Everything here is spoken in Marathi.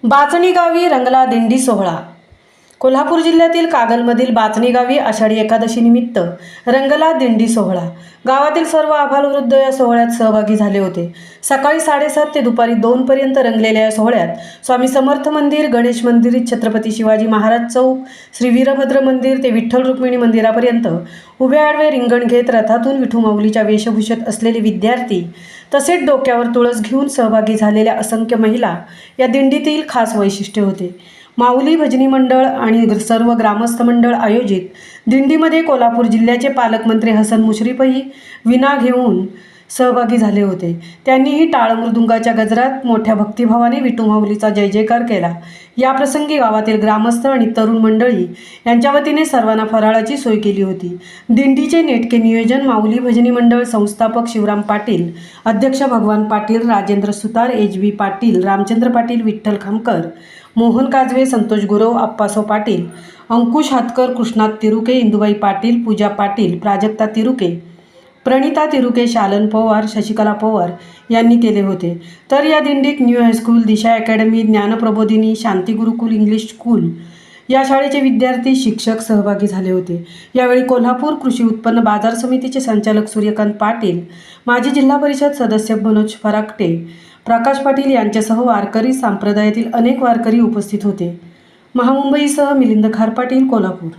बाचणी गावी रंगला दिंडी सोहळा। कोल्हापूर जिल्ह्यातील कागलमधील बाचणी गावी आषाढी एकादशी निमित्त रंगला दिंडी सोहळा। गावातील सर्व आबालवृद्ध या सोहळ्यात सहभागी झाले होते। सकाळी 7:30 ते दुपारी 2 पर्यंत रंगलेल्या या सोहळ्यात स्वामी समर्थ मंदिर, गणेश मंदिर, छत्रपती शिवाजी महाराज चौक, श्री वीरभद्र मंदिर ते विठ्ठल रुक्मिणी मंदिरापर्यंत उभे आडवे रिंगण घेत रथातून विठू माऊलीच्या वेशभूषेत असलेले विद्यार्थी तसेच डोक्यावर तुळस घेऊन सहभागी झालेल्या असंख्य महिला या दिंडीतील खास वैशिष्ट्य होते। माऊली भजनी मंडळ आणि सर्व ग्रामस्थ मंडळ आयोजित दिंडीमध्ये कोल्हापूर जिल्ह्याचे पालकमंत्री हसन मुश्रीफही विना घेऊन सहभागी झाले होते। त्यांनीही टाळ मृदुंगाच्या गजरात मोठ्या भक्तिभावाने विठू माऊलीचा जय जयकार केला। या प्रसंगी गावातील ग्रामस्थ आणि तरुण मंडळी यांच्या वतीने सर्वांना फराळाची सोय केली होती। दिंडीचे नेटके नियोजन माऊली भजनी मंडळ संस्थापक शिवराम पाटील, अध्यक्ष भगवान पाटील, राजेंद्र सुतार, HB पाटील, रामचंद्र पाटील, विठ्ठल खामकर, मोहन काजवे, संतोष गुरव, अप्पासो पाटील, अंकुश हातकर, कृष्णात तिरुके, इंदुबाई पाटील, पूजा पाटील, प्राजक्ता तिरुके, प्रणिता तिरुके, शालन पवार, शशिकला पवार यांनी केले होते। तर या दिंडीत न्यू हायस्कूल, दिशा अकॅडमी, ज्ञानप्रबोधिनी, शांती गुरुकुल इंग्लिश स्कूल या शाळेचे विद्यार्थी, शिक्षक सहभागी झाले होते। यावेळी कोल्हापूर कृषी उत्पन्न बाजार समितीचे संचालक सूर्यकांत पाटील, माजी जिल्हा परिषद सदस्य मनोज फराकटे, प्रकाश पाटील यांच्यासह वारकरी संप्रदायातील अनेक वारकरी उपस्थित होते। महामुंबईसह मिलिंद खारपाटील, कोल्हापूर।